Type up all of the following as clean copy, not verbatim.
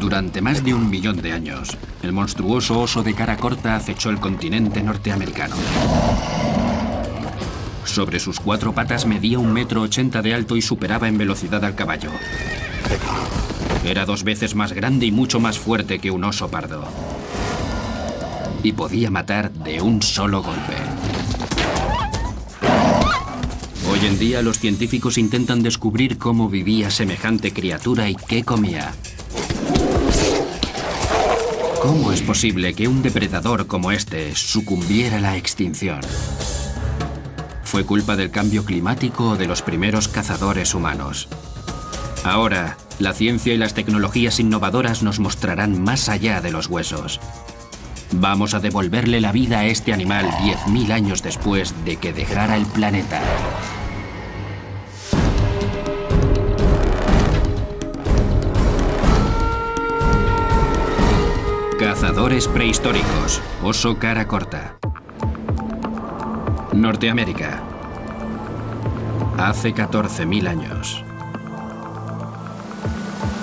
Durante más de 1 millón de años, el monstruoso oso de cara corta acechó el continente norteamericano. Sobre sus 4 patas medía 1,80 m de alto y superaba en velocidad al caballo. Era 2 veces más grande y mucho más fuerte que un oso pardo. Y podía matar de un solo golpe. Hoy en día los científicos intentan descubrir cómo vivía semejante criatura y qué comía. ¿Cómo es posible que un depredador como este sucumbiera a la extinción? ¿Fue culpa del cambio climático o de los primeros cazadores humanos? Ahora, la ciencia y las tecnologías innovadoras nos mostrarán más allá de los huesos. Vamos a devolverle la vida a este animal 10.000 años después de que dejara el planeta. Cazadores prehistóricos. Oso cara corta. Norteamérica. Hace 14.000 años.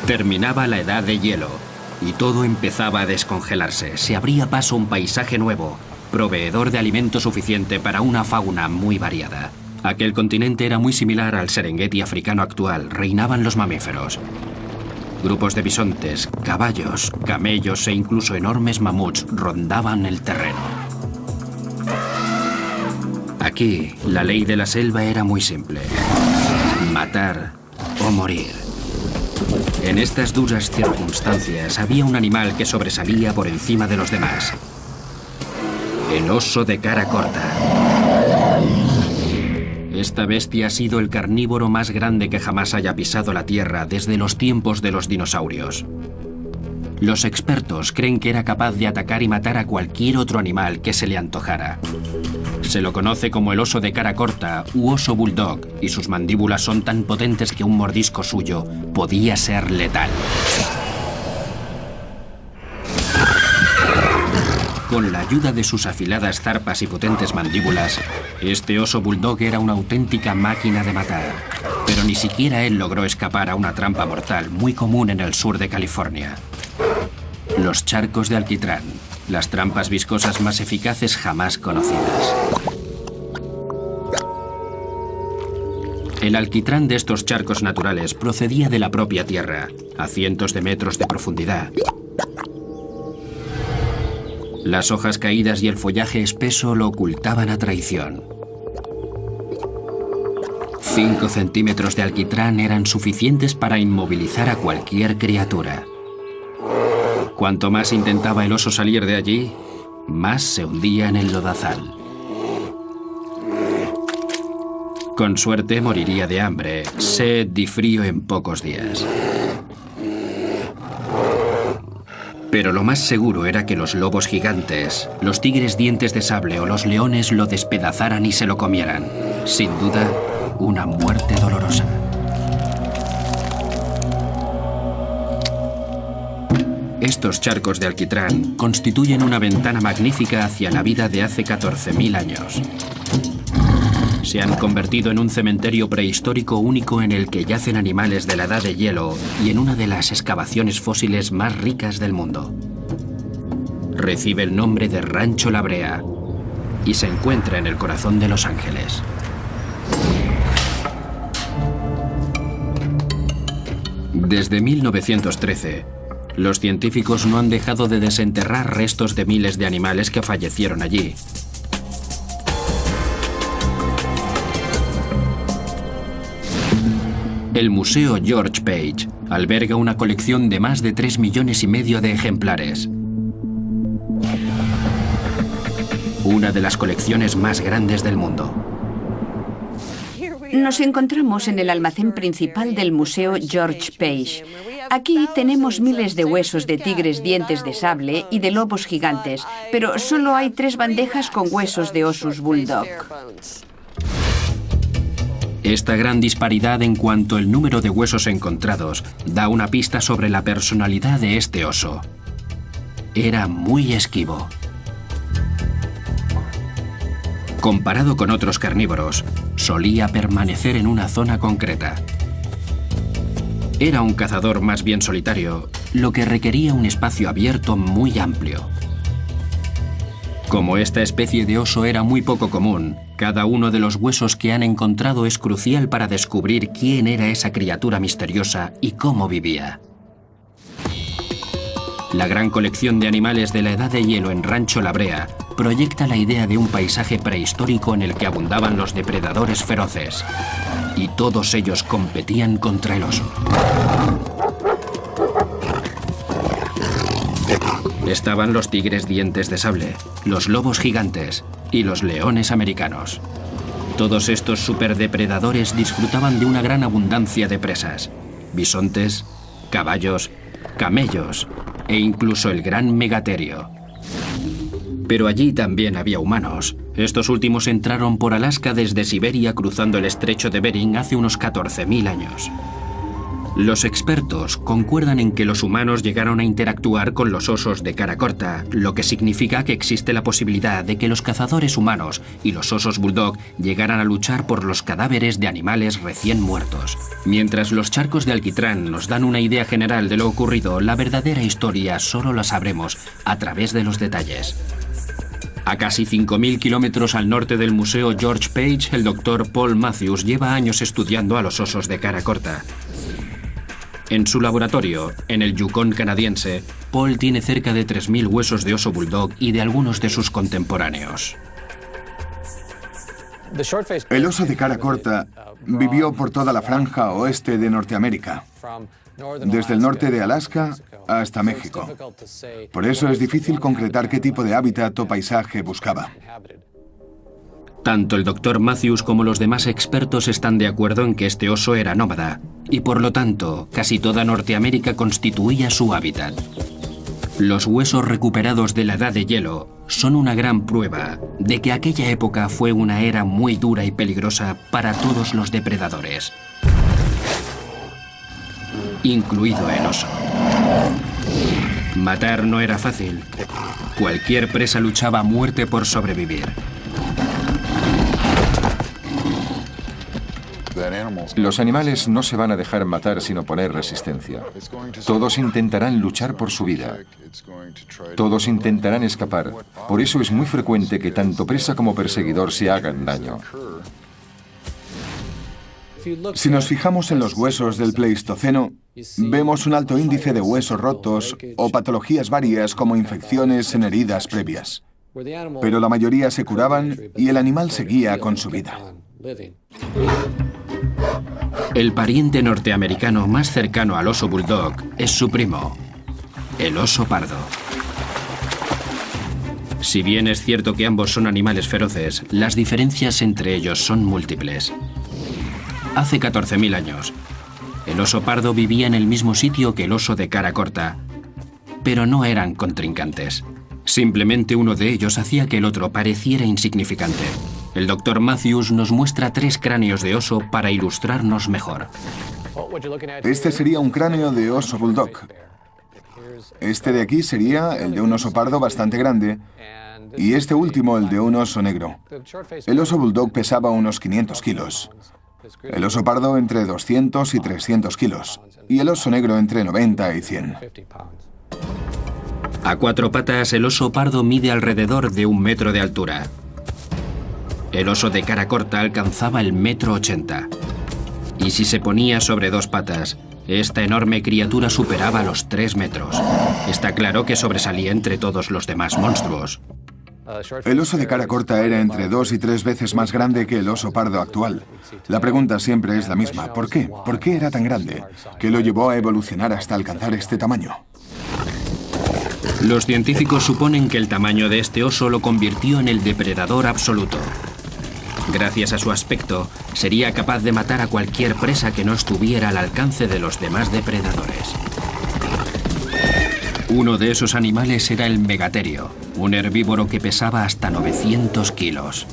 Terminaba la edad de hielo y todo empezaba a descongelarse. Se abría paso un paisaje nuevo, proveedor de alimento suficiente para una fauna muy variada. Aquel continente era muy similar al Serengeti africano actual. Reinaban los mamíferos. Grupos de bisontes, caballos, camellos e incluso enormes mamuts rondaban el terreno. Aquí, la ley de la selva era muy simple: matar o morir. En estas duras circunstancias había un animal que sobresalía por encima de los demás: el oso de cara corta. Esta bestia ha sido el carnívoro más grande que jamás haya pisado la Tierra desde los tiempos de los dinosaurios. Los expertos creen que era capaz de atacar y matar a cualquier otro animal que se le antojara. Se lo conoce como el oso de cara corta u oso bulldog, y sus mandíbulas son tan potentes que un mordisco suyo podía ser letal. Con la ayuda de sus afiladas zarpas y potentes mandíbulas, este oso bulldog era una auténtica máquina de matar. Pero ni siquiera él logró escapar a una trampa mortal muy común en el sur de California: los charcos de alquitrán, las trampas viscosas más eficaces jamás conocidas. El alquitrán de estos charcos naturales procedía de la propia tierra, a cientos de metros de profundidad. Las hojas caídas y el follaje espeso lo ocultaban a traición. 5 centímetros de alquitrán eran suficientes para inmovilizar a cualquier criatura. Cuanto más intentaba el oso salir de allí, más se hundía en el lodazal. Con suerte moriría de hambre, sed y frío en pocos días. Pero lo más seguro era que los lobos gigantes, los tigres dientes de sable o los leones lo despedazaran y se lo comieran. Sin duda, una muerte dolorosa. Estos charcos de alquitrán constituyen una ventana magnífica hacia la vida de hace 14.000 años. Se han convertido en un cementerio prehistórico único en el que yacen animales de la edad de hielo y en una de las excavaciones fósiles más ricas del mundo. Recibe el nombre de Rancho La Brea y se encuentra en el corazón de Los Ángeles. Desde 1913, los científicos no han dejado de desenterrar restos de miles de animales que fallecieron allí. El Museo George Page alberga una colección de más de 3,5 millones de ejemplares. Una de las colecciones más grandes del mundo. Nos encontramos en el almacén principal del Museo George Page. Aquí tenemos miles de huesos de tigres dientes de sable y de lobos gigantes, pero solo hay 3 bandejas con huesos de osos bulldog. Esta gran disparidad en cuanto al número de huesos encontrados da una pista sobre la personalidad de este oso. Era muy esquivo. Comparado con otros carnívoros, solía permanecer en una zona concreta. Era un cazador más bien solitario lo que requería un espacio abierto muy amplio. Como esta especie de oso era muy poco común, cada uno de los huesos que han encontrado es crucial para descubrir quién era esa criatura misteriosa y cómo vivía. La gran colección de animales de la Edad de Hielo en Rancho La Brea proyecta la idea de un paisaje prehistórico en el que abundaban los depredadores feroces, y todos ellos competían contra el oso. Estaban los tigres dientes de sable, los lobos gigantes y los leones americanos. Todos estos superdepredadores disfrutaban de una gran abundancia de presas: bisontes, caballos, camellos e incluso el gran megaterio. Pero allí también había humanos. Estos últimos entraron por Alaska desde Siberia cruzando el estrecho de Bering hace unos 14.000 años. Los expertos concuerdan en que los humanos llegaron a interactuar con los osos de cara corta, lo que significa que existe la posibilidad de que los cazadores humanos y los osos bulldog llegaran a luchar por los cadáveres de animales recién muertos. Mientras los charcos de alquitrán nos dan una idea general de lo ocurrido, la verdadera historia solo la sabremos a través de los detalles. A casi 5.000 kilómetros al norte del Museo George Page, el doctor Paul Matthews lleva años estudiando a los osos de cara corta. En su laboratorio, en el Yukon canadiense, Paul tiene cerca de 3.000 huesos de oso bulldog y de algunos de sus contemporáneos. El oso de cara corta vivió por toda la franja oeste de Norteamérica, desde el norte de Alaska hasta México. Por eso es difícil concretar qué tipo de hábitat o paisaje buscaba. Tanto el Dr. Matthews como los demás expertos están de acuerdo en que este oso era nómada, y por lo tanto, casi toda Norteamérica constituía su hábitat. Los huesos recuperados de la Edad de Hielo son una gran prueba de que aquella época fue una era muy dura y peligrosa para todos los depredadores, incluido el oso. Matar no era fácil. Cualquier presa luchaba a muerte por sobrevivir. Los animales no se van a dejar matar sin oponer resistencia. Todos intentarán luchar por su vida. Todos intentarán escapar. Por eso es muy frecuente que tanto presa como perseguidor se hagan daño. Si nos fijamos en los huesos del Pleistoceno, vemos un alto índice de huesos rotos o patologías varias como infecciones en heridas previas. Pero la mayoría se curaban y el animal seguía con su vida. El pariente norteamericano más cercano al oso bulldog es su primo, el oso pardo. Si bien es cierto que ambos son animales feroces, las diferencias entre ellos son múltiples. Hace 14.000 años, el oso pardo vivía en el mismo sitio que el oso de cara corta, pero no eran contrincantes. Simplemente uno de ellos hacía que el otro pareciera insignificante. El Dr. Matthews nos muestra 3 cráneos de oso para ilustrarnos mejor. Este sería un cráneo de oso bulldog. Este de aquí sería el de un oso pardo bastante grande y este último el de un oso negro. El oso bulldog pesaba unos 500 kilos. El oso pardo entre 200 y 300 kilos. Y el oso negro entre 90 y 100. A 4 patas, el oso pardo mide alrededor de 1 metro de altura. El oso de cara corta alcanzaba el 1,80 m. Y si se ponía sobre 2 patas, esta enorme criatura superaba los 3 metros. Está claro que sobresalía entre todos los demás monstruos. El oso de cara corta era entre 2 y 3 veces más grande que el oso pardo actual. La pregunta siempre es la misma. ¿Por qué? ¿Por qué era tan grande? ¿Qué lo llevó a evolucionar hasta alcanzar este tamaño? Los científicos suponen que el tamaño de este oso lo convirtió en el depredador absoluto. Gracias a su aspecto, sería capaz de matar a cualquier presa que no estuviera al alcance de los demás depredadores. Uno de esos animales era el megaterio, un herbívoro que pesaba hasta 900 kilos.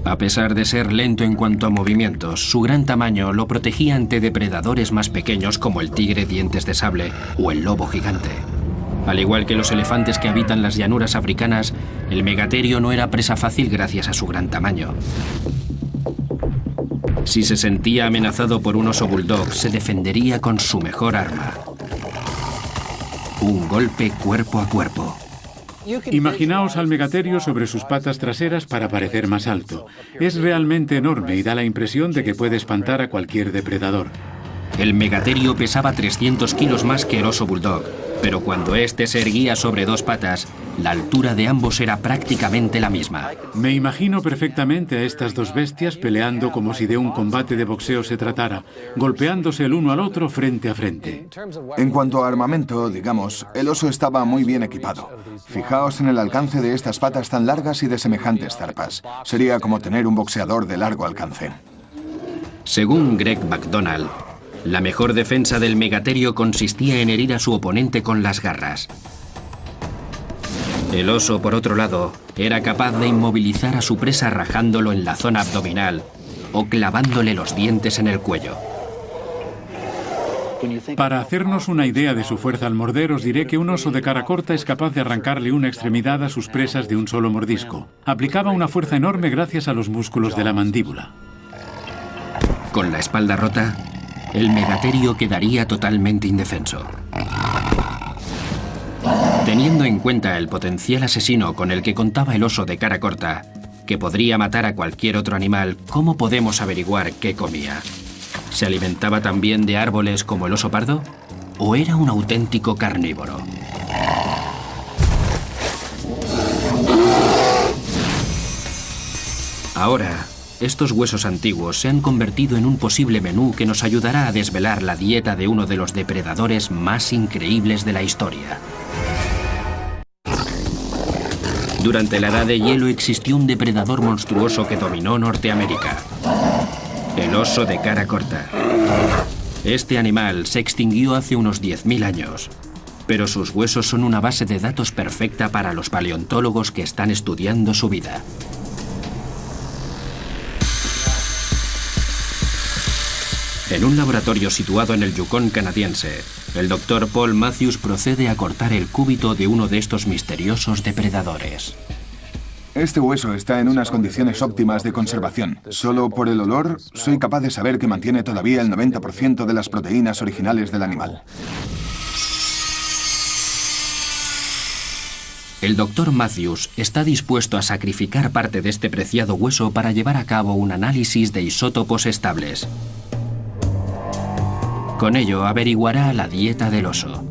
A pesar de ser lento en cuanto a movimientos, su gran tamaño lo protegía ante depredadores más pequeños como el tigre dientes de sable o el lobo gigante. Al igual que los elefantes que habitan las llanuras africanas, el megaterio no era presa fácil gracias a su gran tamaño. Si se sentía amenazado por un oso bulldog, se defendería con su mejor arma: un golpe cuerpo a cuerpo. Imaginaos al megaterio sobre sus patas traseras para parecer más alto. Es realmente enorme y da la impresión de que puede espantar a cualquier depredador. El megaterio pesaba 300 kilos más que el oso bulldog, pero cuando este se erguía sobre dos patas, la altura de ambos era prácticamente la misma. Me imagino perfectamente a estas dos bestias peleando como si de un combate de boxeo se tratara, golpeándose el uno al otro frente a frente. En cuanto a armamento, digamos, el oso estaba muy bien equipado. Fijaos en el alcance de estas patas tan largas y de semejantes zarpas. Sería como tener un boxeador de largo alcance. Según Greg McDonald, la mejor defensa del megaterio consistía en herir a su oponente con las garras. El oso, por otro lado, era capaz de inmovilizar a su presa rajándolo en la zona abdominal o clavándole los dientes en el cuello. Para hacernos una idea de su fuerza al morder, os diré que un oso de cara corta es capaz de arrancarle una extremidad a sus presas de un solo mordisco. Aplicaba una fuerza enorme gracias a los músculos de la mandíbula. Con la espalda rota, el megaterio quedaría totalmente indefenso. Teniendo en cuenta el potencial asesino con el que contaba el oso de cara corta, que podría matar a cualquier otro animal, ¿cómo podemos averiguar qué comía? ¿Se alimentaba también de árboles como el oso pardo? ¿O era un auténtico carnívoro? Ahora, estos huesos antiguos se han convertido en un posible menú que nos ayudará a desvelar la dieta de uno de los depredadores más increíbles de la historia. Durante la Edad de Hielo existió un depredador monstruoso que dominó Norteamérica: el oso de cara corta. Este animal se extinguió hace unos 10.000 años, pero sus huesos son una base de datos perfecta para los paleontólogos que están estudiando su vida. En un laboratorio situado en el Yukon canadiense, el Dr. Paul Matthews procede a cortar el cúbito de uno de estos misteriosos depredadores. Este hueso está en unas condiciones óptimas de conservación. Solo por el olor soy capaz de saber que mantiene todavía el 90% de las proteínas originales del animal. El Dr. Matthews está dispuesto a sacrificar parte de este preciado hueso para llevar a cabo un análisis de isótopos estables. Con ello averiguará la dieta del oso.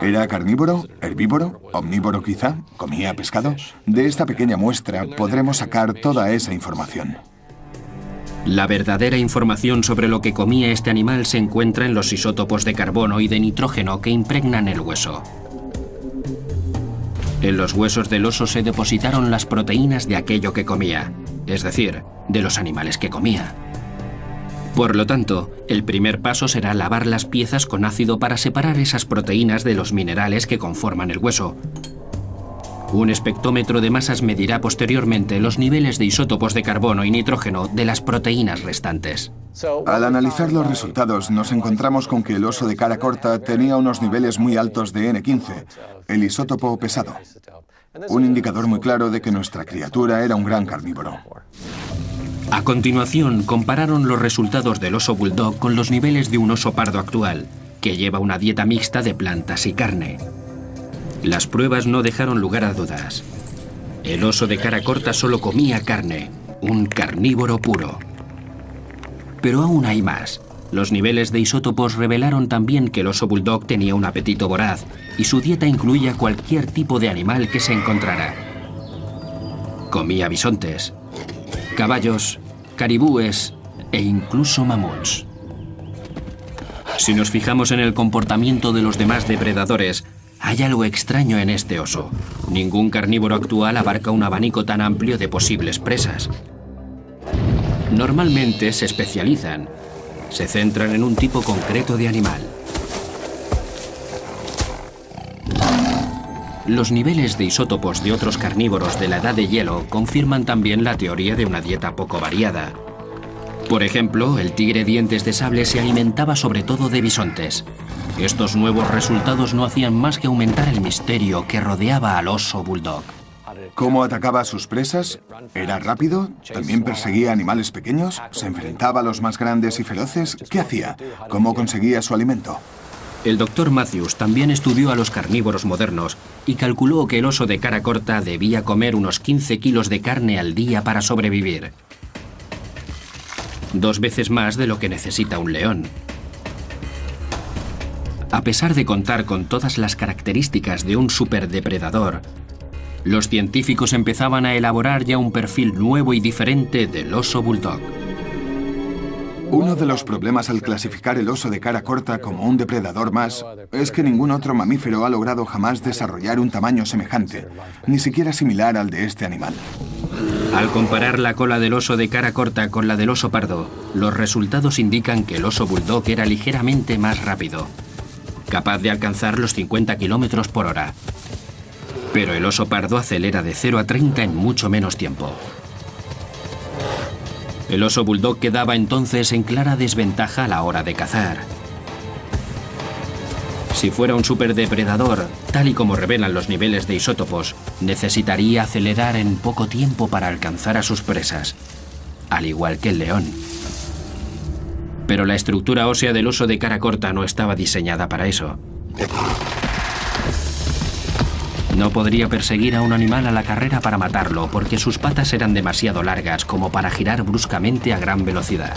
¿Era carnívoro, herbívoro, omnívoro quizá? ¿Comía pescado? De esta pequeña muestra podremos sacar toda esa información. La verdadera información sobre lo que comía este animal se encuentra en los isótopos de carbono y de nitrógeno que impregnan el hueso. En los huesos del oso se depositaron las proteínas de aquello que comía, es decir, de los animales que comía. Por lo tanto, el primer paso será lavar las piezas con ácido para separar esas proteínas de los minerales que conforman el hueso. Un espectrómetro de masas medirá posteriormente los niveles de isótopos de carbono y nitrógeno de las proteínas restantes. Al analizar los resultados, nos encontramos con que el oso de cara corta tenía unos niveles muy altos de N15, el isótopo pesado. Un indicador muy claro de que nuestra criatura era un gran carnívoro. A continuación, compararon los resultados del oso bulldog con los niveles de un oso pardo actual, que lleva una dieta mixta de plantas y carne. Las pruebas no dejaron lugar a dudas. El oso de cara corta solo comía carne, un carnívoro puro. Pero aún hay más. Los niveles de isótopos revelaron también que el oso bulldog tenía un apetito voraz y su dieta incluía cualquier tipo de animal que se encontrara. Comía bisontes, caballos, caribúes e incluso mamuts. Si nos fijamos en el comportamiento de los demás depredadores, hay algo extraño en este oso. Ningún carnívoro actual abarca un abanico tan amplio de posibles presas. Normalmente se especializan, se centran en un tipo concreto de animal. Los niveles de isótopos de otros carnívoros de la Edad de Hielo confirman también la teoría de una dieta poco variada. Por ejemplo, el tigre dientes de sable se alimentaba sobre todo de bisontes. Estos nuevos resultados no hacían más que aumentar el misterio que rodeaba al oso bulldog. ¿Cómo atacaba a sus presas? ¿Era rápido? ¿También perseguía animales pequeños? ¿Se enfrentaba a los más grandes y feroces? ¿Qué hacía? ¿Cómo conseguía su alimento? El Dr. Matthews también estudió a los carnívoros modernos y calculó que el oso de cara corta debía comer unos 15 kilos de carne al día para sobrevivir. 2 veces más de lo que necesita un león. A pesar de contar con todas las características de un superdepredador, los científicos empezaban a elaborar ya un perfil nuevo y diferente del oso bulldog. Uno de los problemas al clasificar el oso de cara corta como un depredador más es que ningún otro mamífero ha logrado jamás desarrollar un tamaño semejante, ni siquiera similar al de este animal. Al comparar la cola del oso de cara corta con la del oso pardo, los resultados indican que el oso bulldog era ligeramente más rápido, capaz de alcanzar los 50 kilómetros por hora. Pero el oso pardo acelera de 0 a 30 en mucho menos tiempo. El oso bulldog quedaba entonces en clara desventaja a la hora de cazar. Si fuera un superdepredador, tal y como revelan los niveles de isótopos, necesitaría acelerar en poco tiempo para alcanzar a sus presas, al igual que el león. Pero la estructura ósea del oso de cara corta no estaba diseñada para eso. No podría perseguir a un animal a la carrera para matarlo, porque sus patas eran demasiado largas como para girar bruscamente a gran velocidad.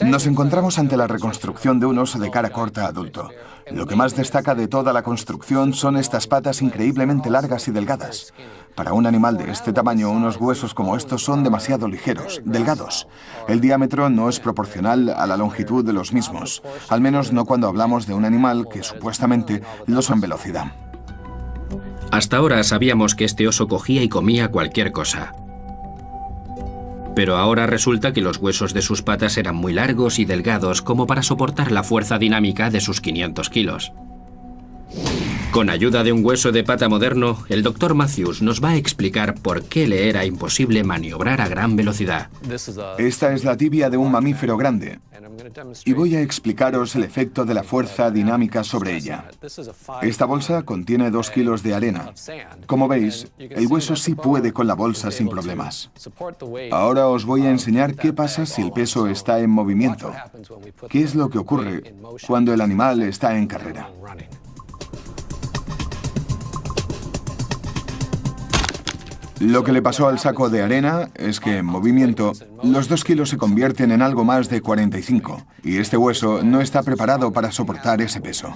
Nos encontramos ante la reconstrucción de un oso de cara corta adulto. Lo que más destaca de toda la construcción son estas patas increíblemente largas y delgadas. Para un animal de este tamaño, unos huesos como estos son demasiado ligeros, delgados. El diámetro no es proporcional a la longitud de los mismos, al menos no cuando hablamos de un animal que supuestamente lo son en velocidad. Hasta ahora sabíamos que este oso cogía y comía cualquier cosa. Pero ahora resulta que los huesos de sus patas eran muy largos y delgados como para soportar la fuerza dinámica de sus 500 kilos. Con ayuda de un hueso de pata moderno, el Dr. Matthews nos va a explicar por qué le era imposible maniobrar a gran velocidad. Esta es la tibia de un mamífero grande, y voy a explicaros el efecto de la fuerza dinámica sobre ella. Esta bolsa contiene 2 kilos de arena. Como veis, el hueso sí puede con la bolsa sin problemas. Ahora os voy a enseñar qué pasa si el peso está en movimiento. ¿Qué es lo que ocurre cuando el animal está en carrera? Lo que le pasó al saco de arena es que en movimiento los 2 kilos se convierten en algo más de 45 y este hueso no está preparado para soportar ese peso.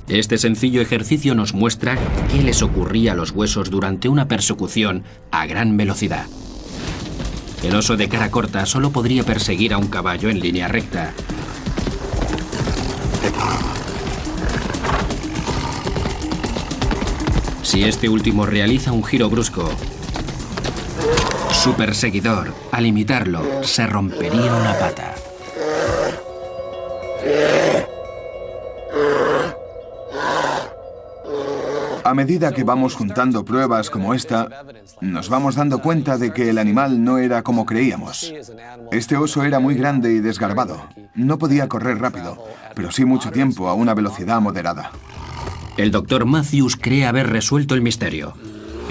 Este sencillo ejercicio nos muestra qué les ocurría a los huesos durante una persecución a gran velocidad. El oso de cara corta solo podría perseguir a un caballo en línea recta. Si este último realiza un giro brusco, su perseguidor, al imitarlo, se rompería una pata. A medida que vamos juntando pruebas como esta, nos vamos dando cuenta de que el animal no era como creíamos. Este oso era muy grande y desgarbado. No podía correr rápido, pero sí mucho tiempo a una velocidad moderada. El Dr. Matthews cree haber resuelto el misterio.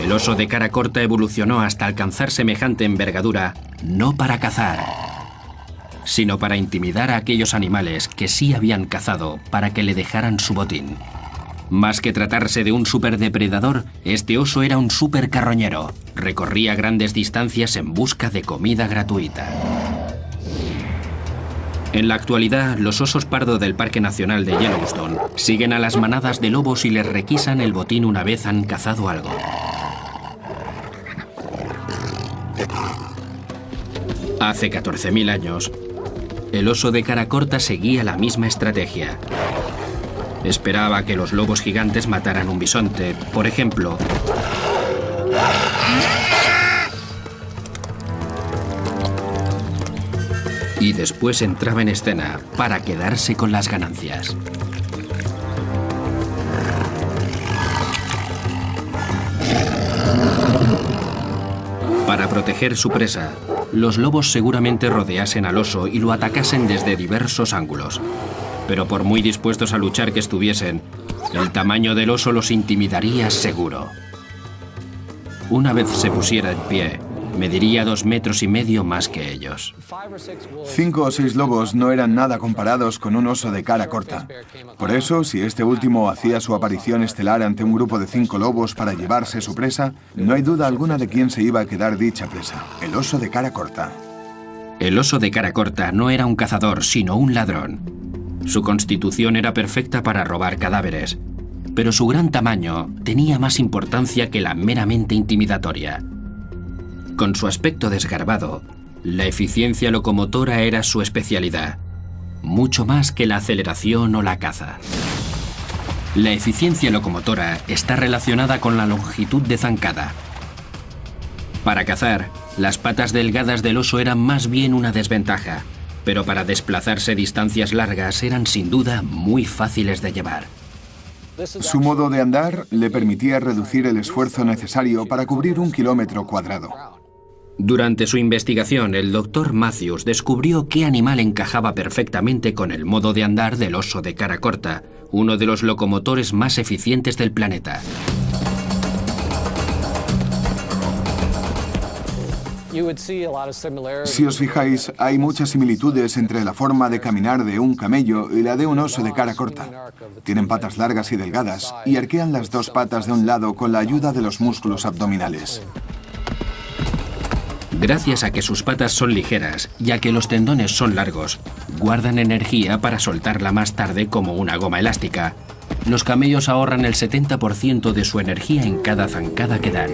El oso de cara corta evolucionó hasta alcanzar semejante envergadura, no para cazar, sino para intimidar a aquellos animales que sí habían cazado para que le dejaran su botín. Más que tratarse de un superdepredador, este oso era un supercarroñero. Recorría grandes distancias en busca de comida gratuita. En la actualidad, los osos pardo del Parque Nacional de Yellowstone siguen a las manadas de lobos y les requisan el botín una vez han cazado algo. Hace 14.000 años, el oso de cara corta seguía la misma estrategia. Esperaba que los lobos gigantes mataran un bisonte, por ejemplo. Y después entraba en escena para quedarse con las ganancias. Para proteger su presa, los lobos seguramente rodeasen al oso y lo atacasen desde diversos ángulos. Pero por muy dispuestos a luchar que estuviesen, El tamaño del oso los intimidaría seguro. Una vez se pusiera en pie, mediría 2,5 metros más que ellos. 5 o 6 lobos no eran nada comparados con un oso de cara corta. Por eso, si este último hacía su aparición estelar ante un grupo de 5 lobos para llevarse su presa, no hay duda alguna de quién se iba a quedar dicha presa: el oso de cara corta. El oso de cara corta no era un cazador, sino un ladrón. Su constitución era perfecta para robar cadáveres, pero su gran tamaño tenía más importancia que la meramente intimidatoria. Con su aspecto desgarbado, la eficiencia locomotora era su especialidad, mucho más que la aceleración o la caza. La eficiencia locomotora está relacionada con la longitud de zancada. Para cazar, las patas delgadas del oso eran más bien una desventaja, pero para desplazarse distancias largas eran sin duda muy fáciles de llevar. Su modo de andar le permitía reducir el esfuerzo necesario para cubrir 1 kilómetro cuadrado. Durante su investigación, el Dr. Matthews descubrió qué animal encajaba perfectamente con el modo de andar del oso de cara corta, uno de los locomotores más eficientes del planeta. Si os fijáis, hay muchas similitudes entre la forma de caminar de un camello y la de un oso de cara corta. Tienen patas largas y delgadas y arquean las 2 patas de un lado con la ayuda de los músculos abdominales. Gracias a que sus patas son ligeras y a que los tendones son largos, guardan energía para soltarla más tarde como una goma elástica. Los camellos ahorran el 70% de su energía en cada zancada que dan.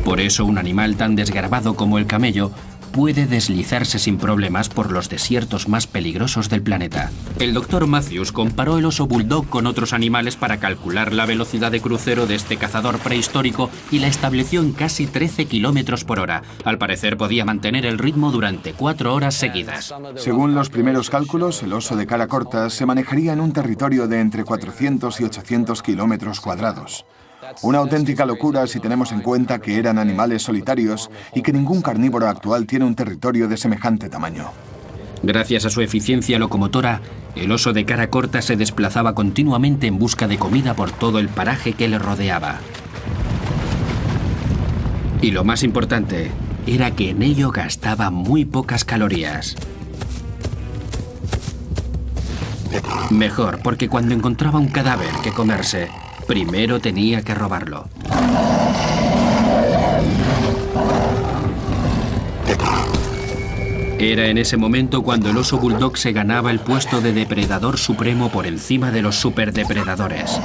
Por eso un animal tan desgarbado como el camello puede deslizarse sin problemas por los desiertos más peligrosos del planeta. El Dr. Matthews comparó el oso bulldog con otros animales para calcular la velocidad de crucero de este cazador prehistórico y la estableció en casi 13 kilómetros por hora. Al parecer podía mantener el ritmo durante 4 horas seguidas. Según los primeros cálculos, el oso de cara corta se manejaría en un territorio de entre 400 y 800 kilómetros cuadrados. Una auténtica locura si tenemos en cuenta que eran animales solitarios y que ningún carnívoro actual tiene un territorio de semejante tamaño. Gracias a su eficiencia locomotora, el oso de cara corta se desplazaba continuamente en busca de comida por todo el paraje que le rodeaba. Y lo más importante era que en ello gastaba muy pocas calorías. Mejor, porque cuando encontraba un cadáver que comerse, primero tenía que robarlo. Era en ese momento cuando el oso bulldog se ganaba el puesto de depredador supremo por encima de los superdepredadores.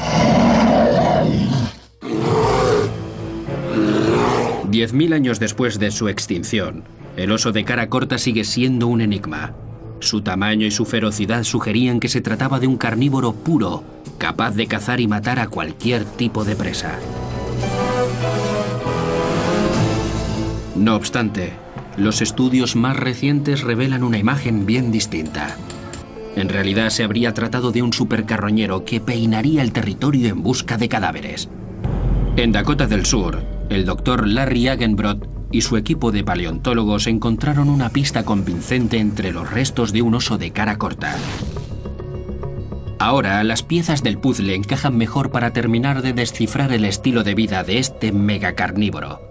10.000 años después de su extinción, el oso de cara corta sigue siendo un enigma. Su tamaño y su ferocidad sugerían que se trataba de un carnívoro puro, capaz de cazar y matar a cualquier tipo de presa. No obstante, los estudios más recientes revelan una imagen bien distinta. En realidad se habría tratado de un supercarroñero que peinaría el territorio en busca de cadáveres. En Dakota del Sur, el Dr. Larry Agenbrod y su equipo de paleontólogos encontraron una pista convincente entre los restos de un oso de cara corta. Ahora, las piezas del puzzle encajan mejor para terminar de descifrar el estilo de vida de este megacarnívoro.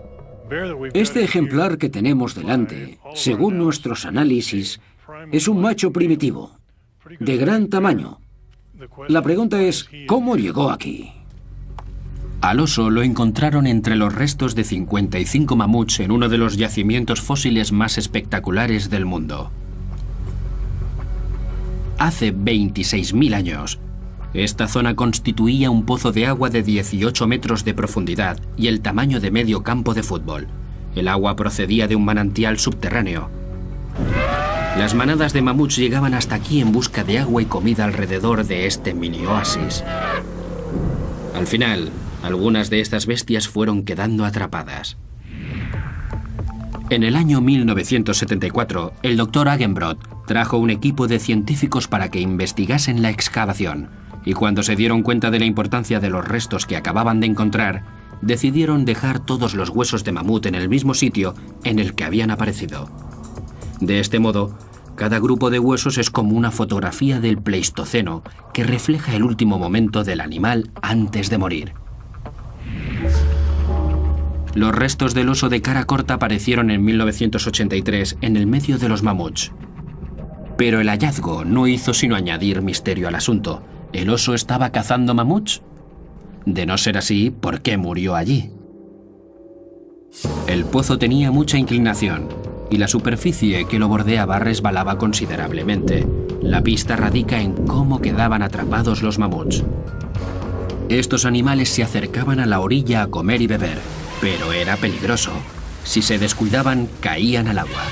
Este ejemplar que tenemos delante, según nuestros análisis, es un macho primitivo, de gran tamaño. La pregunta es, ¿cómo llegó aquí? Al oso lo encontraron entre los restos de 55 mamuts en uno de los yacimientos fósiles más espectaculares del mundo. Hace 26.000 años, esta zona constituía un pozo de agua de 18 metros de profundidad y el tamaño de medio campo de fútbol. El agua procedía de un manantial subterráneo. Las manadas de mamuts llegaban hasta aquí en busca de agua y comida alrededor de este mini oasis. Al final, algunas de estas bestias fueron quedando atrapadas. En el año 1974, el Dr. Agenbrod trajo un equipo de científicos para que investigasen la excavación, y cuando se dieron cuenta de la importancia de los restos que acababan de encontrar, decidieron dejar todos los huesos de mamut en el mismo sitio en el que habían aparecido. De este modo, Cada grupo de huesos es como una fotografía del Pleistoceno que refleja el último momento del animal antes de morir. Los restos del oso de cara corta aparecieron en 1983 en el medio de los mamuts. Pero el hallazgo no hizo sino añadir misterio al asunto. ¿El oso estaba cazando mamuts? De no ser así, ¿por qué murió allí? El pozo tenía mucha inclinación y la superficie que lo bordeaba resbalaba considerablemente. La pista radica en cómo quedaban atrapados los mamuts. Estos animales se acercaban a la orilla a comer y beber, pero era peligroso. Si se descuidaban, caían al agua.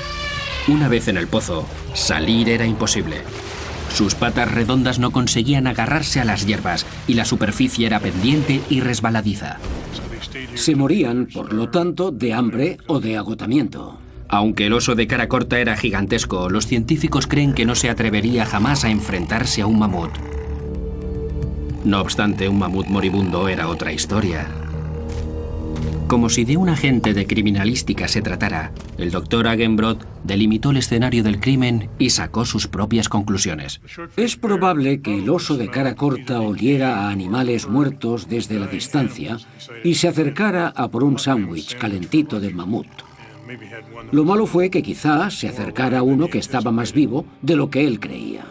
Una vez en el pozo, salir era imposible. Sus patas redondas no conseguían agarrarse a las hierbas y la superficie era pendiente y resbaladiza. Se morían, por lo tanto, de hambre o de agotamiento. Aunque el oso de cara corta era gigantesco, los científicos creen que no se atrevería jamás a enfrentarse a un mamut. No obstante, un mamut moribundo era otra historia. Como si de un agente de criminalística se tratara, el Dr. Agenbrod delimitó el escenario del crimen y sacó sus propias conclusiones. Es probable que el oso de cara corta oliera a animales muertos desde la distancia y se acercara a por un sándwich calentito de mamut. Lo malo fue que quizá se acercara a uno que estaba más vivo de lo que él creía.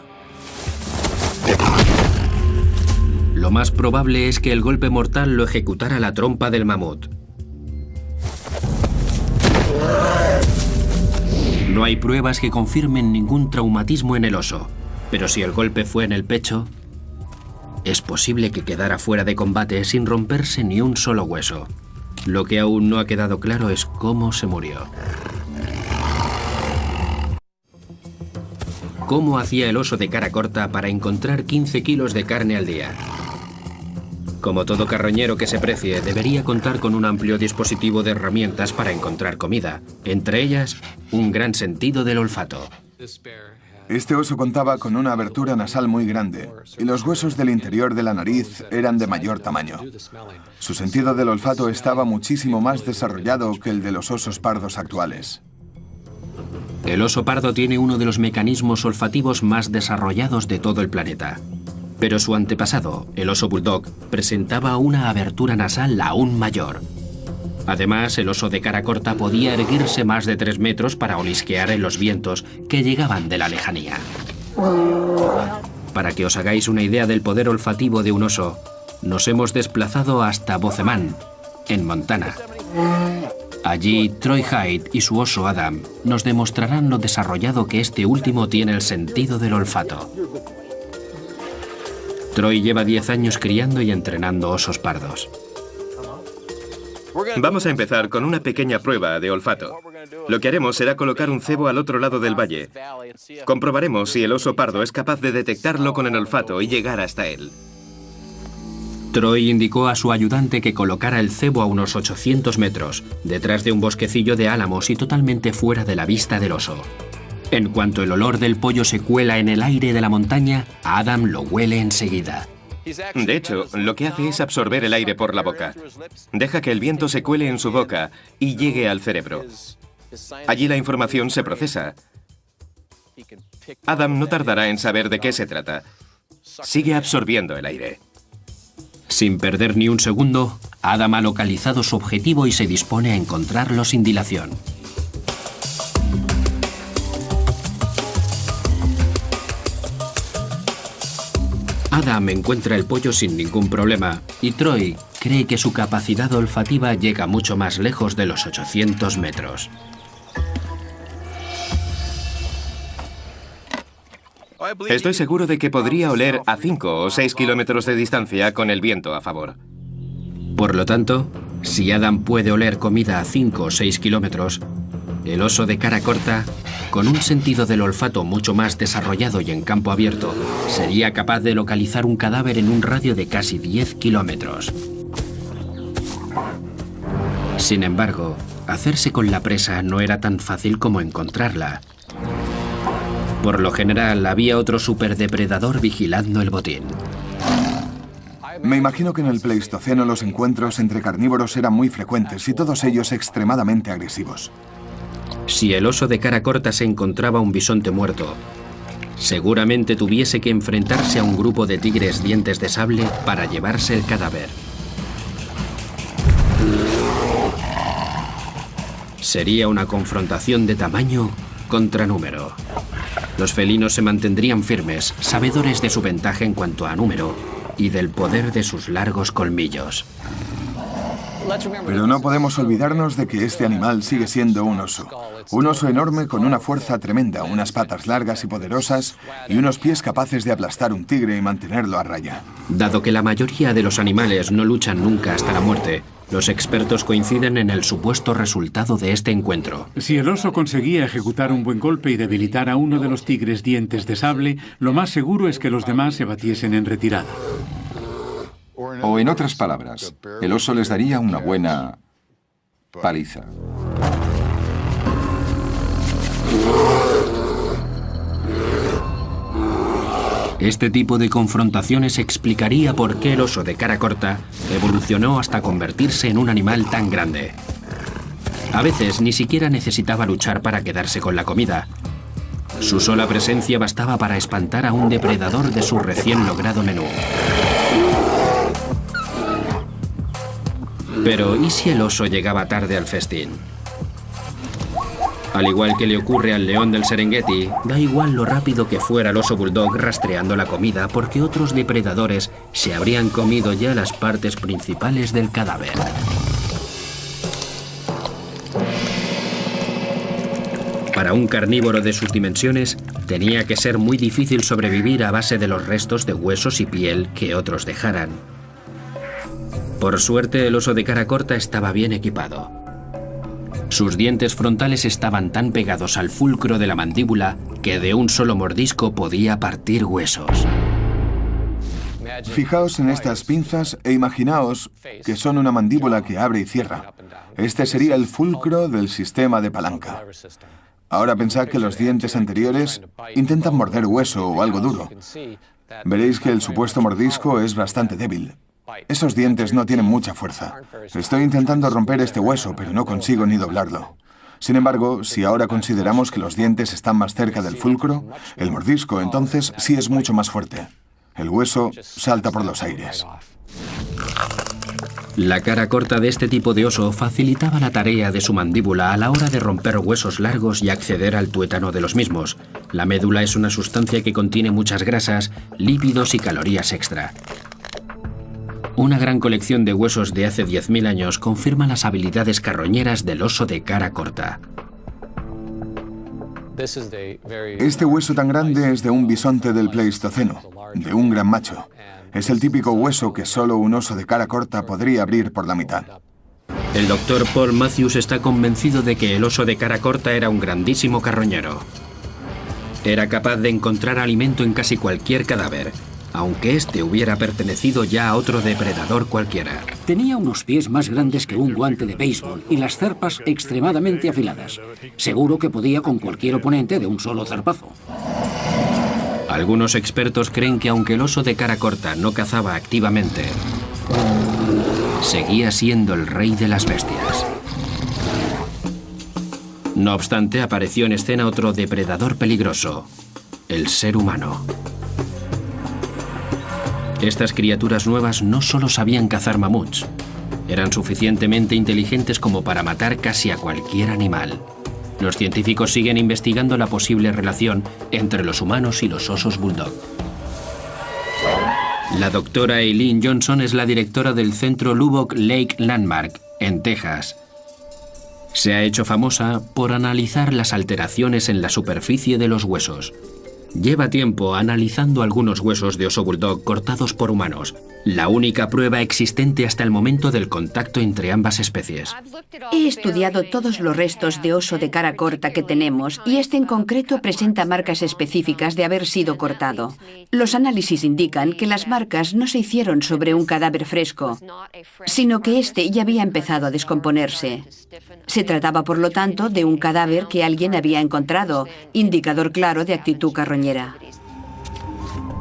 Lo más probable es que el golpe mortal lo ejecutara la trompa del mamut. No hay pruebas que confirmen ningún traumatismo en el oso, pero si el golpe fue en el pecho, es posible que quedara fuera de combate sin romperse ni un solo hueso. Lo que aún no ha quedado claro es cómo se murió. ¿Cómo hacía el oso de cara corta para encontrar 15 kilos de carne al día? Como todo carroñero que se precie, debería contar con un amplio dispositivo de herramientas para encontrar comida, entre ellas, un gran sentido del olfato. Este oso contaba con una abertura nasal muy grande y los huesos del interior de la nariz eran de mayor tamaño. Su sentido del olfato estaba muchísimo más desarrollado que el de los osos pardos actuales. El oso pardo tiene uno de los mecanismos olfativos más desarrollados de todo el planeta. Pero su antepasado, el oso bulldog, presentaba una abertura nasal aún mayor. Además, el oso de cara corta podía erguirse más de 3 metros para olisquear en los vientos que llegaban de la lejanía. Para que os hagáis una idea del poder olfativo de un oso, nos hemos desplazado hasta Bozeman, en Montana. Allí, Troy Hyde y su oso Adam nos demostrarán lo desarrollado que este último tiene el sentido del olfato. Troy lleva 10 años criando y entrenando osos pardos. Vamos a empezar con una pequeña prueba de olfato. Lo que haremos será colocar un cebo al otro lado del valle. Comprobaremos si el oso pardo es capaz de detectarlo con el olfato y llegar hasta él. Troy indicó a su ayudante que colocara el cebo a unos 800 metros, detrás de un bosquecillo de álamos y totalmente fuera de la vista del oso. En cuanto el olor del pollo se cuela en el aire de la montaña, Adam lo huele enseguida. De hecho, lo que hace es absorber el aire por la boca. Deja que el viento se cuele en su boca y llegue al cerebro. Allí la información se procesa. Adam no tardará en saber de qué se trata. Sigue absorbiendo el aire. Sin perder ni un segundo, Adam ha localizado su objetivo y se dispone a encontrarlo sin dilación. Adam encuentra el pollo sin ningún problema y Troy cree que su capacidad olfativa llega mucho más lejos de los 800 metros. Estoy seguro de que podría oler a 5 o 6 kilómetros de distancia con el viento a favor. Por lo tanto, si Adam puede oler comida a 5 o 6 kilómetros, el oso de cara corta, con un sentido del olfato mucho más desarrollado y en campo abierto, sería capaz de localizar un cadáver en un radio de casi 10 kilómetros. Sin embargo, hacerse con la presa no era tan fácil como encontrarla. Por lo general, había otro superdepredador vigilando el botín. Me imagino que en el Pleistoceno los encuentros entre carnívoros eran muy frecuentes y todos ellos extremadamente agresivos. Si el oso de cara corta se encontraba un bisonte muerto, seguramente tuviese que enfrentarse a un grupo de tigres dientes de sable para llevarse el cadáver. Sería una confrontación de tamaño contra número. Los felinos se mantendrían firmes, sabedores de su ventaja en cuanto a número y del poder de sus largos colmillos. Pero no podemos olvidarnos de que este animal sigue siendo un oso. Un oso enorme con una fuerza tremenda, unas patas largas y poderosas y unos pies capaces de aplastar un tigre y mantenerlo a raya. Dado que la mayoría de los animales no luchan nunca hasta la muerte, los expertos coinciden en el supuesto resultado de este encuentro. Si el oso conseguía ejecutar un buen golpe y debilitar a uno de los tigres dientes de sable, lo más seguro es que los demás se batiesen en retirada. O en otras palabras, el oso les daría una buena paliza. Este tipo de confrontaciones explicaría por qué el oso de cara corta evolucionó hasta convertirse en un animal tan grande. A veces ni siquiera necesitaba luchar para quedarse con la comida. Su sola presencia bastaba para espantar a un depredador de su recién logrado menú. Pero ¿y si el oso llegaba tarde al festín? Al igual que le ocurre al león del Serengeti, da igual lo rápido que fuera el oso bulldog rastreando la comida, porque otros depredadores se habrían comido ya las partes principales del cadáver. Para un carnívoro de sus dimensiones, tenía que ser muy difícil sobrevivir a base de los restos de huesos y piel que otros dejaran. Por suerte, el oso de cara corta estaba bien equipado. Sus dientes frontales estaban tan pegados al fulcro de la mandíbula que de un solo mordisco podía partir huesos. Fijaos en estas pinzas e imaginaos que son una mandíbula que abre y cierra. Este sería el fulcro del sistema de palanca. Ahora pensad que los dientes anteriores intentan morder hueso o algo duro. Veréis que el supuesto mordisco es bastante débil. Esos dientes no tienen mucha fuerza. Estoy intentando romper este hueso, pero no consigo ni doblarlo. Sin embargo, si ahora consideramos que los dientes están más cerca del fulcro, el mordisco entonces sí es mucho más fuerte. El hueso salta por los aires. La cara corta de este tipo de oso facilitaba la tarea de su mandíbula a la hora de romper huesos largos y acceder al tuétano de los mismos. La médula es una sustancia que contiene muchas grasas, lípidos y calorías extra. Una gran colección de huesos de hace 10.000 años confirma las habilidades carroñeras del oso de cara corta. Este hueso tan grande es de un bisonte del Pleistoceno, de un gran macho. Es el típico hueso que solo un oso de cara corta podría abrir por la mitad. El doctor Paul Matthews está convencido de que el oso de cara corta era un grandísimo carroñero. Era capaz de encontrar alimento en casi cualquier cadáver, aunque este hubiera pertenecido ya a otro depredador cualquiera. Tenía unos pies más grandes que un guante de béisbol y las zarpas extremadamente afiladas. Seguro que podía con cualquier oponente de un solo zarpazo. Algunos expertos creen que aunque el oso de cara corta no cazaba activamente, seguía siendo el rey de las bestias. No obstante, apareció en escena otro depredador peligroso, el ser humano. Estas criaturas nuevas no solo sabían cazar mamuts, eran suficientemente inteligentes como para matar casi a cualquier animal. Los científicos siguen investigando la posible relación entre los humanos y los osos bulldog. La doctora Eileen Johnson es la directora del centro Lubbock Lake Landmark, en Texas. Se ha hecho famosa por analizar las alteraciones en la superficie de los huesos. Lleva tiempo analizando algunos huesos de oso bulldog cortados por humanos, la única prueba existente hasta el momento del contacto entre ambas especies. He estudiado todos los restos de oso de cara corta que tenemos y este en concreto presenta marcas específicas de haber sido cortado. Los análisis indican que las marcas no se hicieron sobre un cadáver fresco, sino que este ya había empezado a descomponerse. Se trataba, por lo tanto, de un cadáver que alguien había encontrado, indicador claro de actitud carroñera.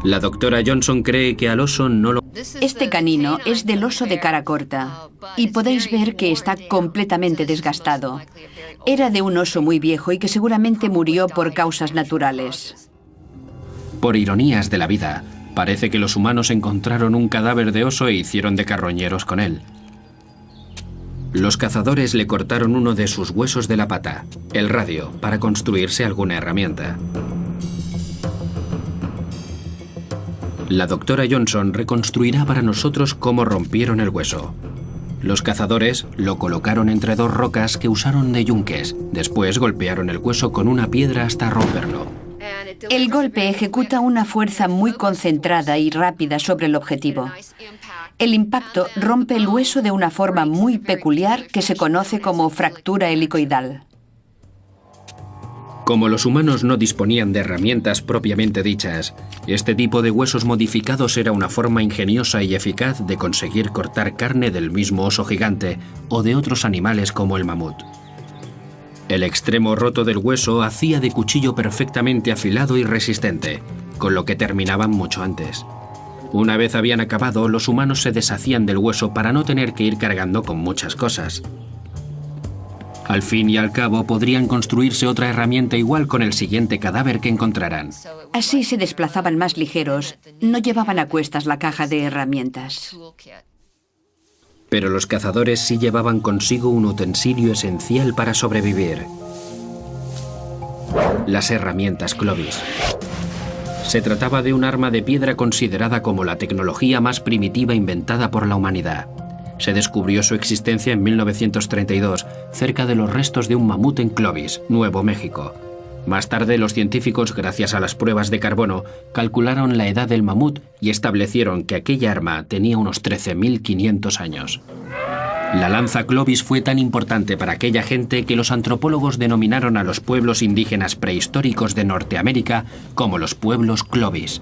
La doctora Johnson cree que al oso no lo... Este canino es del oso de cara corta y podéis ver que está completamente desgastado. Era de un oso muy viejo y que seguramente murió por causas naturales. Por ironías de la vida, parece que los humanos encontraron un cadáver de oso e hicieron de carroñeros con él. Los cazadores le cortaron uno de sus huesos de la pata, el radio, para construirse alguna herramienta. La doctora Johnson reconstruirá para nosotros cómo rompieron el hueso. Los cazadores lo colocaron entre dos rocas que usaron de yunques. Después golpearon el hueso con una piedra hasta romperlo. El golpe ejecuta una fuerza muy concentrada y rápida sobre el objetivo. El impacto rompe el hueso de una forma muy peculiar que se conoce como fractura helicoidal. Como los humanos no disponían de herramientas propiamente dichas, este tipo de huesos modificados era una forma ingeniosa y eficaz de conseguir cortar carne del mismo oso gigante o de otros animales como el mamut. El extremo roto del hueso hacía de cuchillo perfectamente afilado y resistente, con lo que terminaban mucho antes. Una vez habían acabado, los humanos se deshacían del hueso para no tener que ir cargando con muchas cosas. Al fin y al cabo, podrían construirse otra herramienta igual con el siguiente cadáver que encontraran. Así se desplazaban más ligeros, no llevaban a cuestas la caja de herramientas. Pero los cazadores sí llevaban consigo un utensilio esencial para sobrevivir: las herramientas Clovis. Se trataba de un arma de piedra considerada como la tecnología más primitiva inventada por la humanidad. Se descubrió su existencia en 1932, cerca de los restos de un mamut en Clovis, Nuevo México. Más tarde, los científicos, gracias a las pruebas de carbono, calcularon la edad del mamut y establecieron que aquella arma tenía unos 13.500 años. La lanza Clovis fue tan importante para aquella gente que los antropólogos denominaron a los pueblos indígenas prehistóricos de Norteamérica como los pueblos Clovis.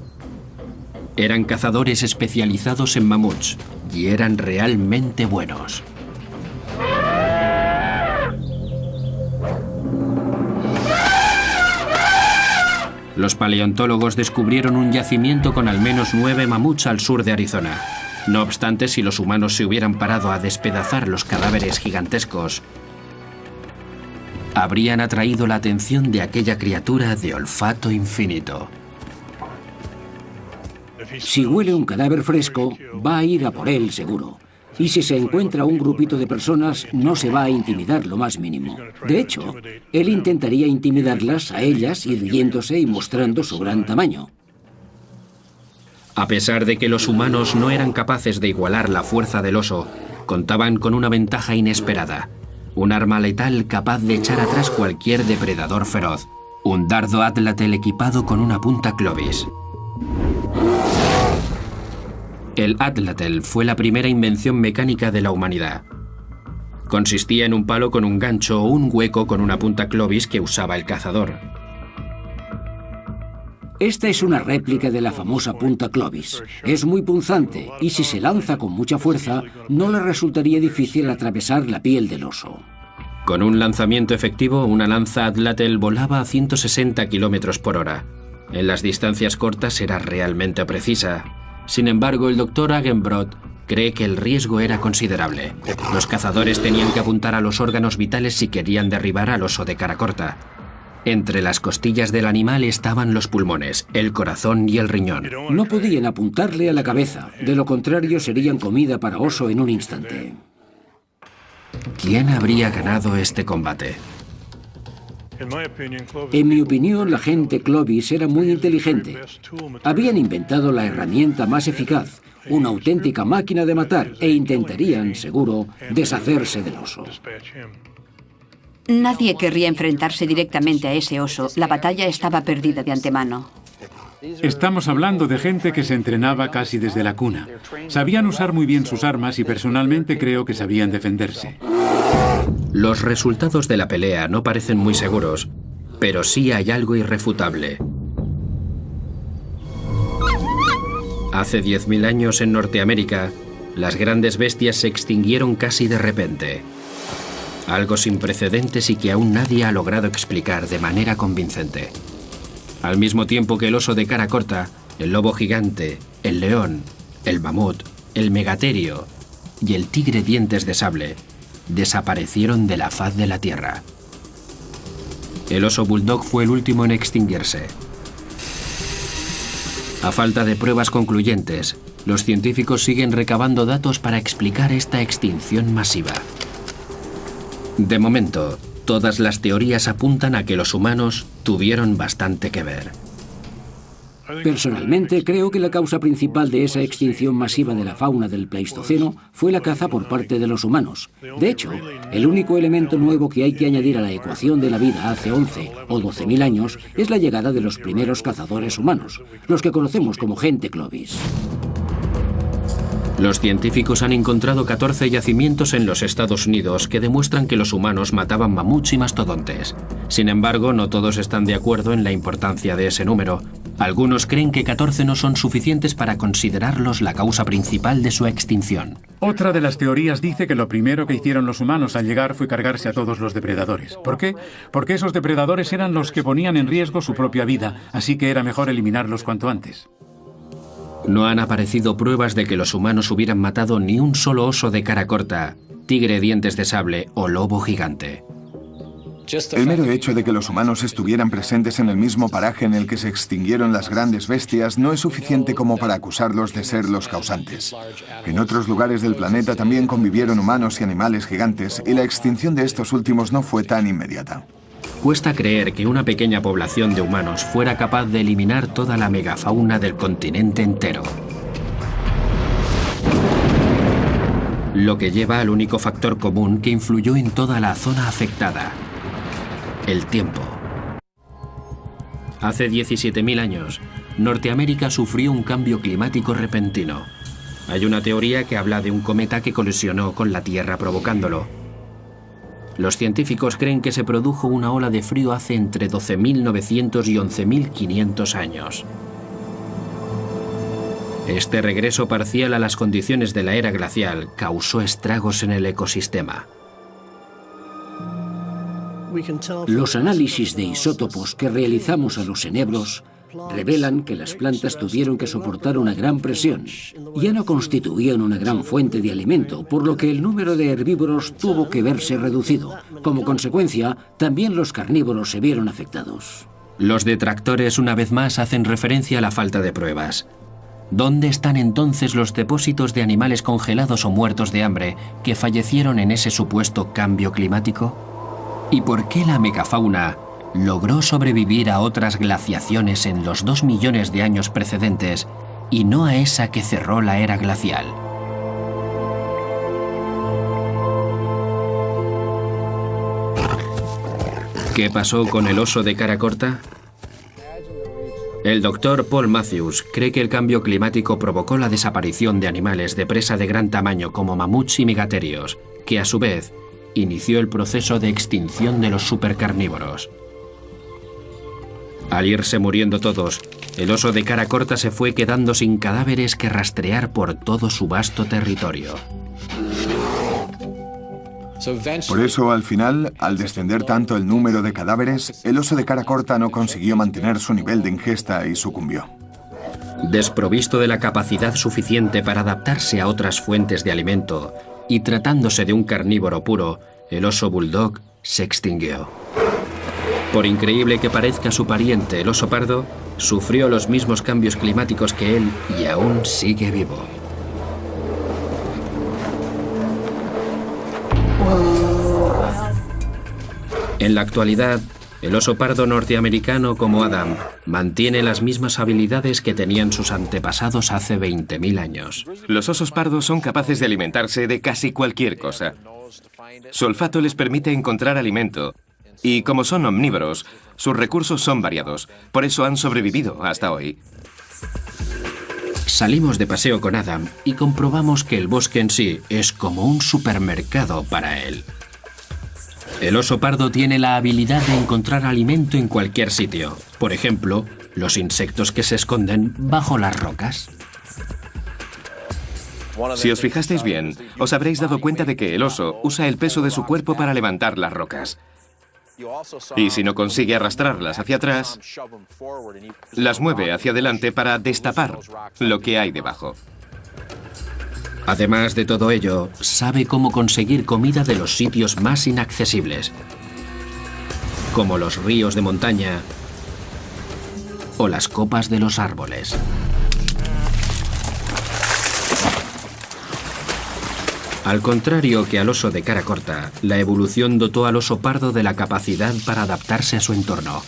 Eran cazadores especializados en mamuts y eran realmente buenos. Los paleontólogos descubrieron un yacimiento con al menos 9 mamuts al sur de Arizona. No obstante, si los humanos se hubieran parado a despedazar los cadáveres gigantescos, habrían atraído la atención de aquella criatura de olfato infinito. Si huele un cadáver fresco, va a ir a por él seguro. Y si se encuentra un grupito de personas, no se va a intimidar lo más mínimo. De hecho, él intentaría intimidarlas a ellas irguiéndose y mostrando su gran tamaño. A pesar de que los humanos no eran capaces de igualar la fuerza del oso, contaban con una ventaja inesperada: un arma letal capaz de echar atrás cualquier depredador feroz. Un dardo Atlatel equipado con una punta Clovis. El Atlatel fue la primera invención mecánica de la humanidad. Consistía en un palo con un gancho o un hueco con una punta Clovis que usaba el cazador. Esta es una réplica de la famosa punta Clovis. Es muy punzante y si se lanza con mucha fuerza, no le resultaría difícil atravesar la piel del oso. Con un lanzamiento efectivo, una lanza Atlatel volaba a 160 km por hora. En las distancias cortas era realmente precisa. Sin embargo, el Dr. Agenbrod cree que el riesgo era considerable. Los cazadores tenían que apuntar a los órganos vitales si querían derribar al oso de cara corta. Entre las costillas del animal estaban los pulmones, el corazón y el riñón. No podían apuntarle a la cabeza, de lo contrario serían comida para oso en un instante. ¿Quién habría ganado este combate? En mi opinión, la gente Clovis era muy inteligente. Habían inventado la herramienta más eficaz, una auténtica máquina de matar, e intentarían, seguro, deshacerse del oso. Nadie querría enfrentarse directamente a ese oso. La batalla estaba perdida de antemano. Estamos hablando de gente que se entrenaba casi desde la cuna. Sabían usar muy bien sus armas y personalmente creo que sabían defenderse. Los resultados de la pelea no parecen muy seguros, pero sí hay algo irrefutable. Hace 10.000 años en Norteamérica, las grandes bestias se extinguieron casi de repente. Algo sin precedentes y que aún nadie ha logrado explicar de manera convincente. Al mismo tiempo que el oso de cara corta, el lobo gigante, el león, el mamut, el megaterio y el tigre dientes de sable desaparecieron de la faz de la Tierra. El oso bulldog fue el último en extinguirse. A falta de pruebas concluyentes, los científicos siguen recabando datos para explicar esta extinción masiva. De momento, todas las teorías apuntan a que los humanos tuvieron bastante que ver. Personalmente, creo que la causa principal de esa extinción masiva de la fauna del Pleistoceno fue la caza por parte de los humanos. De hecho, el único elemento nuevo que hay que añadir a la ecuación de la vida hace 11 o 12.000 años es la llegada de los primeros cazadores humanos, los que conocemos como gente Clovis. Los científicos han encontrado 14 yacimientos en los Estados Unidos que demuestran que los humanos mataban mamuts y mastodontes. Sin embargo, no todos están de acuerdo en la importancia de ese número. Algunos creen que 14 no son suficientes para considerarlos la causa principal de su extinción. Otra de las teorías dice que lo primero que hicieron los humanos al llegar fue cargarse a todos los depredadores. ¿Por qué? Porque esos depredadores eran los que ponían en riesgo su propia vida, así que era mejor eliminarlos cuanto antes. No han aparecido pruebas de que los humanos hubieran matado ni un solo oso de cara corta, tigre dientes de sable o lobo gigante. El mero hecho de que los humanos estuvieran presentes en el mismo paraje en el que se extinguieron las grandes bestias no es suficiente como para acusarlos de ser los causantes. En otros lugares del planeta también convivieron humanos y animales gigantes, y la extinción de estos últimos no fue tan inmediata. Cuesta creer que una pequeña población de humanos fuera capaz de eliminar toda la megafauna del continente entero. Lo que lleva al único factor común que influyó en toda la zona afectada: el tiempo. Hace 17.000 años, Norteamérica sufrió un cambio climático repentino. Hay una teoría que habla de un cometa que colisionó con la Tierra provocándolo. Los científicos creen que se produjo una ola de frío hace entre 12.900 y 11.500 años. Este regreso parcial a las condiciones de la era glacial causó estragos en el ecosistema. Los análisis de isótopos que realizamos a los enebros revelan que las plantas tuvieron que soportar una gran presión. Ya no constituían una gran fuente de alimento, por lo que el número de herbívoros tuvo que verse reducido. Como consecuencia, también los carnívoros se vieron afectados. Los detractores una vez más hacen referencia a la falta de pruebas. ¿Dónde están entonces los depósitos de animales congelados o muertos de hambre que fallecieron en ese supuesto cambio climático? ¿Y por qué la megafauna logró sobrevivir a otras glaciaciones en los 2 millones de años precedentes y no a esa que cerró la era glacial? ¿Qué pasó con el oso de cara corta? El doctor Paul Matthews cree que el cambio climático provocó la desaparición de animales de presa de gran tamaño como mamuts y megaterios, que a su vez inició el proceso de extinción de los supercarnívoros. Al irse muriendo todos, el oso de cara corta se fue quedando sin cadáveres que rastrear por todo su vasto territorio. Por eso, al final, al descender tanto el número de cadáveres, el oso de cara corta no consiguió mantener su nivel de ingesta y sucumbió. Desprovisto de la capacidad suficiente para adaptarse a otras fuentes de alimento y tratándose de un carnívoro puro, el oso bulldog se extinguió. Por increíble que parezca su pariente, el oso pardo, sufrió los mismos cambios climáticos que él y aún sigue vivo. En la actualidad, el oso pardo norteamericano como Adam mantiene las mismas habilidades que tenían sus antepasados hace 20.000 años. Los osos pardos son capaces de alimentarse de casi cualquier cosa. Su olfato les permite encontrar alimento. Y como son omnívoros, sus recursos son variados. Por eso han sobrevivido hasta hoy. Salimos de paseo con Adam y comprobamos que el bosque en sí es como un supermercado para él. El oso pardo tiene la habilidad de encontrar alimento en cualquier sitio. Por ejemplo, los insectos que se esconden bajo las rocas. Si os fijasteis bien, os habréis dado cuenta de que el oso usa el peso de su cuerpo para levantar las rocas. Y si no consigue arrastrarlas hacia atrás, las mueve hacia adelante para destapar lo que hay debajo. Además de todo ello, sabe cómo conseguir comida de los sitios más inaccesibles, como los ríos de montaña o las copas de los árboles. Al contrario que al oso de cara corta, la evolución dotó al oso pardo de la capacidad para adaptarse a su entorno.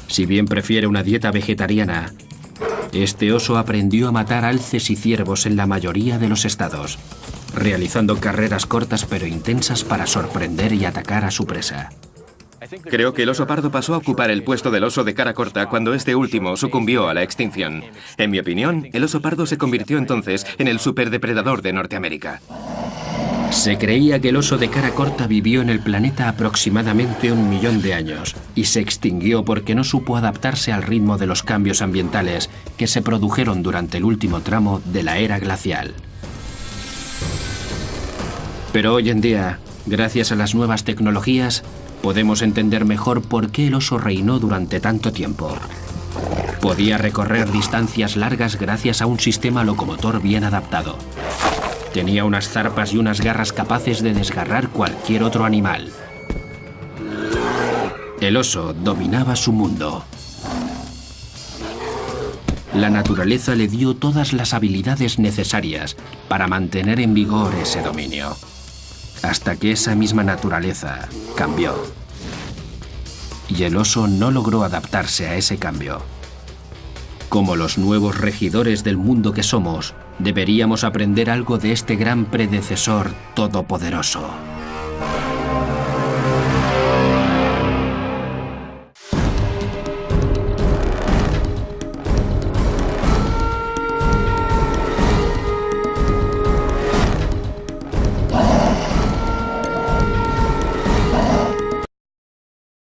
Si bien prefiere una dieta vegetariana, este oso aprendió a matar alces y ciervos en la mayoría de los estados, realizando carreras cortas pero intensas para sorprender y atacar a su presa. Creo que el oso pardo pasó a ocupar el puesto del oso de cara corta cuando este último sucumbió a la extinción. En mi opinión, el oso pardo se convirtió entonces en el superdepredador de Norteamérica. Se creía que el oso de cara corta vivió en el planeta aproximadamente 1 millón de años y se extinguió porque no supo adaptarse al ritmo de los cambios ambientales que se produjeron durante el último tramo de la era glacial. Pero hoy en día, gracias a las nuevas tecnologías, podemos entender mejor por qué el oso reinó durante tanto tiempo. Podía recorrer distancias largas gracias a un sistema locomotor bien adaptado. Tenía unas zarpas y unas garras capaces de desgarrar cualquier otro animal. El oso dominaba su mundo. La naturaleza le dio todas las habilidades necesarias para mantener en vigor ese dominio. Hasta que esa misma naturaleza cambió. Y el oso no logró adaptarse a ese cambio. Como los nuevos regidores del mundo que somos, deberíamos aprender algo de este gran predecesor todopoderoso.